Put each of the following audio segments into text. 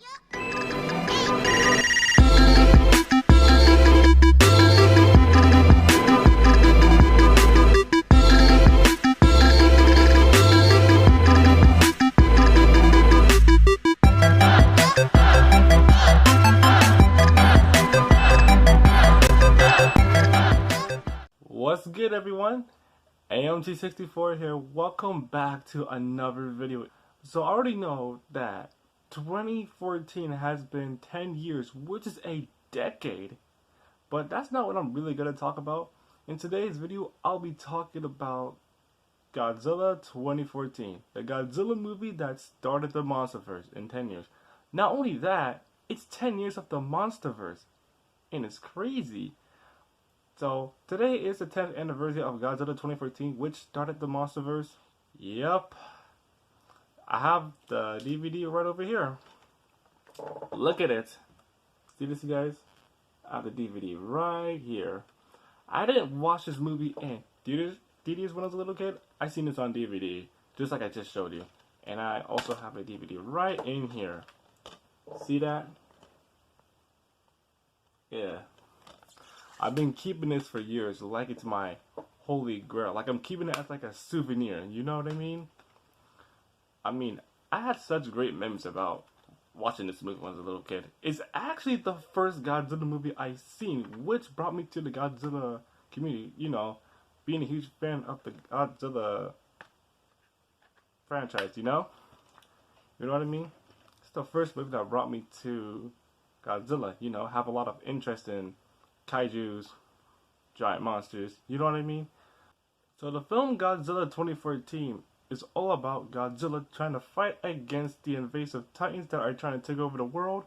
What's good, everyone? AMT64 here. Welcome back to another video. So I already know that 2014 has been 10 years, which is a decade. But that's not what I'm really going to talk about. In today's video, I'll be talking about Godzilla 2014. The Godzilla movie that started the Monsterverse in 10 years. Not only that, it's 10 years of the Monsterverse. And it's crazy. So, today is the 10th anniversary of Godzilla 2014, which started the Monsterverse. Yep. I have the DVD right over here. Look at it. See this, you guys? I have the DVD right here. I didn't watch this movie in theaters when I was a little kid. I seen this on DVD, just like I just showed you. And I also have a DVD right in here. See that? Yeah. I've been keeping this for years, like it's my holy grail. Like I'm keeping it as like a souvenir, you know what I mean? I had such great memories about watching this movie when I was a little kid. It's actually the first Godzilla movie I seen, which brought me to the Godzilla community. You know, being a huge fan of the Godzilla franchise, you know? You know what I mean? It's the first movie that brought me to Godzilla, you know, have a lot of interest in kaijus, giant monsters, you know what I mean? So the film Godzilla 2014 is all about Godzilla trying to fight against the invasive titans that are trying to take over the world,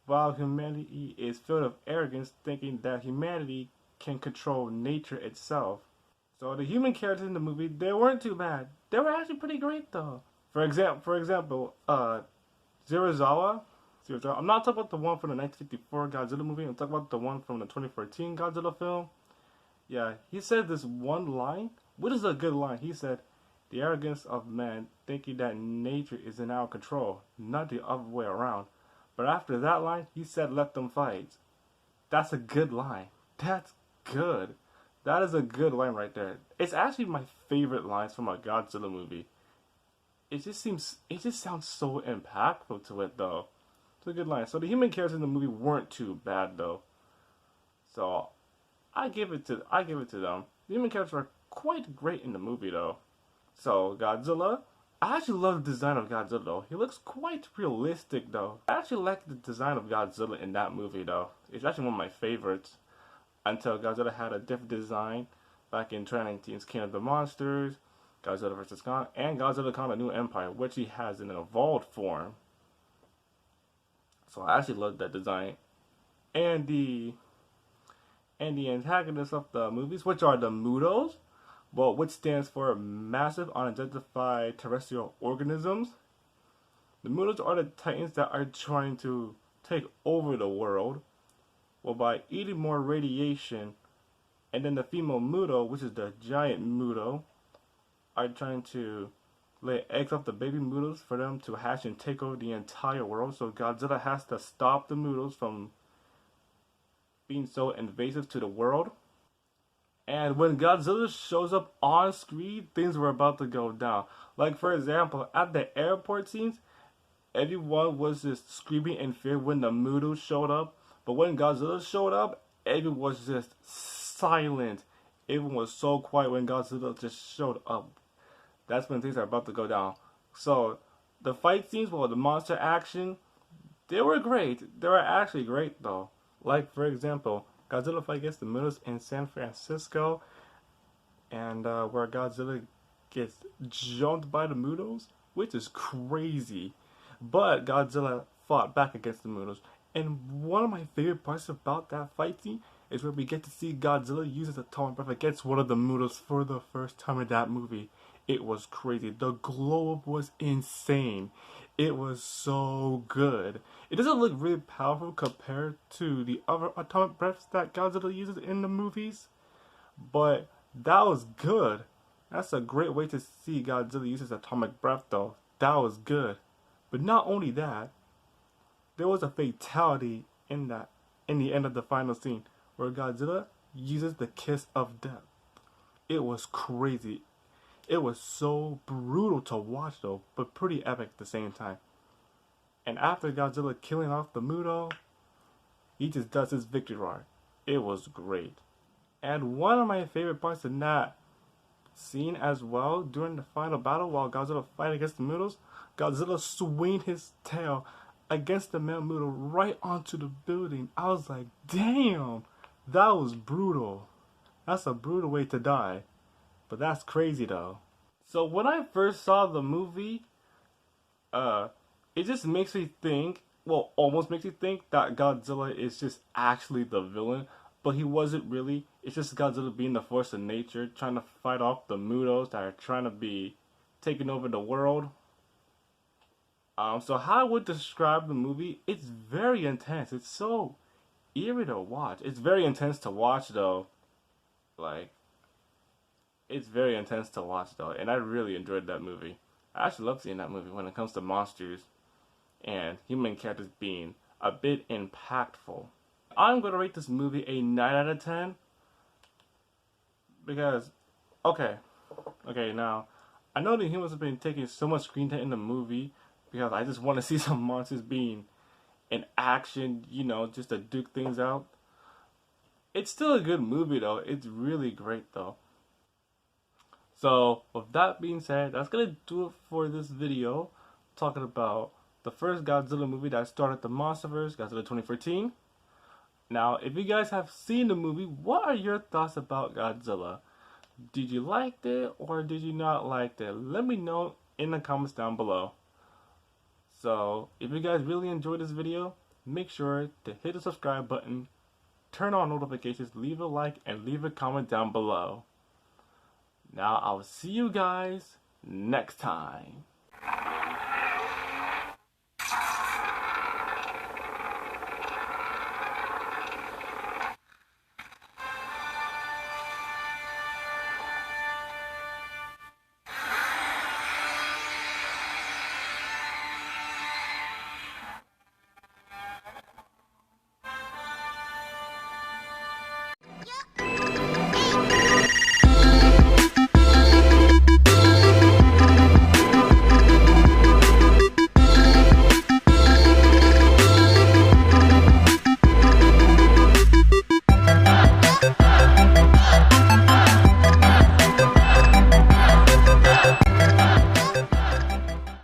while humanity is filled with arrogance, thinking that humanity can control nature itself. So the human characters in the movie, they weren't too bad. They were actually pretty great though. For example, Zerazawa. I'm not talking about the one from the 1954 Godzilla movie. I'm talking about the one from the 2014 Godzilla film. Yeah, he said this one line, which is a good line. He said, "The arrogance of man thinking that nature is in our control, not the other way around." But after that line, he said, "Let them fight." That's a good line. That's good. That is a good line right there. It's actually my favorite lines from a Godzilla movie. It just sounds so impactful to it though. It's a good line. So the human characters in the movie weren't too bad though. So I give it to them. The human characters are quite great in the movie though. So Godzilla, I actually love the design of Godzilla though. He looks quite realistic though. I actually like the design of Godzilla in that movie though. It's actually one of my favorites. Until Godzilla had a different design back in 2019's King of the Monsters, Godzilla vs. Kong, and Godzilla Kong: The New Empire, which he has in an evolved form. So I actually love that design. And the antagonists of the movies, which are the Mutos, well, which stands for Massive Unidentified Terrestrial Organisms. The Mutos are the titans that are trying to take over the world, well, by eating more radiation. And then the female Muto, which is the giant Muto, are trying to lay eggs off the baby Mutos for them to hatch and take over the entire world. So Godzilla has to stop the Mutos from being so invasive to the world. And when Godzilla shows up on screen, things were about to go down. Like, for example, at the airport scenes, everyone was just screaming in fear when the Mutos showed up. But when Godzilla showed up, everyone was just silent. Everyone was so quiet when Godzilla just showed up. That's when things are about to go down. So, the fight scenes, well, the monster action, they were great. They were actually great, though. Like, for example, Godzilla fight against the Mutos in San Francisco, and where Godzilla gets jumped by the Mutos, which is crazy. But Godzilla fought back against the Mutos. And one of my favorite parts about that fight scene is where we get to see Godzilla use his atomic breath against one of the Mutos for the first time in that movie. It was crazy. The glow up was insane. It was so good. It doesn't look really powerful compared to the other atomic breaths that Godzilla uses in the movies, but that was good. That's a great way to see Godzilla use his atomic breath though. That was good. But not only that, there was a fatality in the end of the final scene where Godzilla uses the kiss of death. It was crazy. It was so brutal to watch though, but pretty epic at the same time. And after Godzilla killing off the Muto, he just does his victory roar. It was great. And one of my favorite parts in that scene as well, during the final battle while Godzilla fighting against the Mutos, Godzilla swing his tail against the male Muto right onto the building. I was like, damn, that was brutal. That's a brutal way to die. But that's crazy though. So when I first saw the movie, it just makes me think, well, almost makes me think that Godzilla is just actually the villain, but he wasn't really. It's just Godzilla being the force of nature, trying to fight off the Mutos that are trying to be taking over the world. So how I would describe the movie, it's very intense. It's so eerie to watch. It's very intense to watch though. Like, it's very intense to watch though, and I really enjoyed that movie. I actually love seeing that movie when it comes to monsters and human characters being a bit impactful. I'm going to rate this movie a 9 out of 10 because, okay, now, I know the humans have been taking so much screen time in the movie because I just want to see some monsters being in action, you know, just to duke things out. It's still a good movie though. It's really great though. So, with that being said, that's going to do it for this video, talking about the first Godzilla movie that started the Monsterverse, Godzilla 2014. Now, if you guys have seen the movie, what are your thoughts about Godzilla? Did you like it or did you not like it? Let me know in the comments down below. So, if you guys really enjoyed this video, make sure to hit the subscribe button, turn on notifications, leave a like, and leave a comment down below. Now, I'll see you guys next time.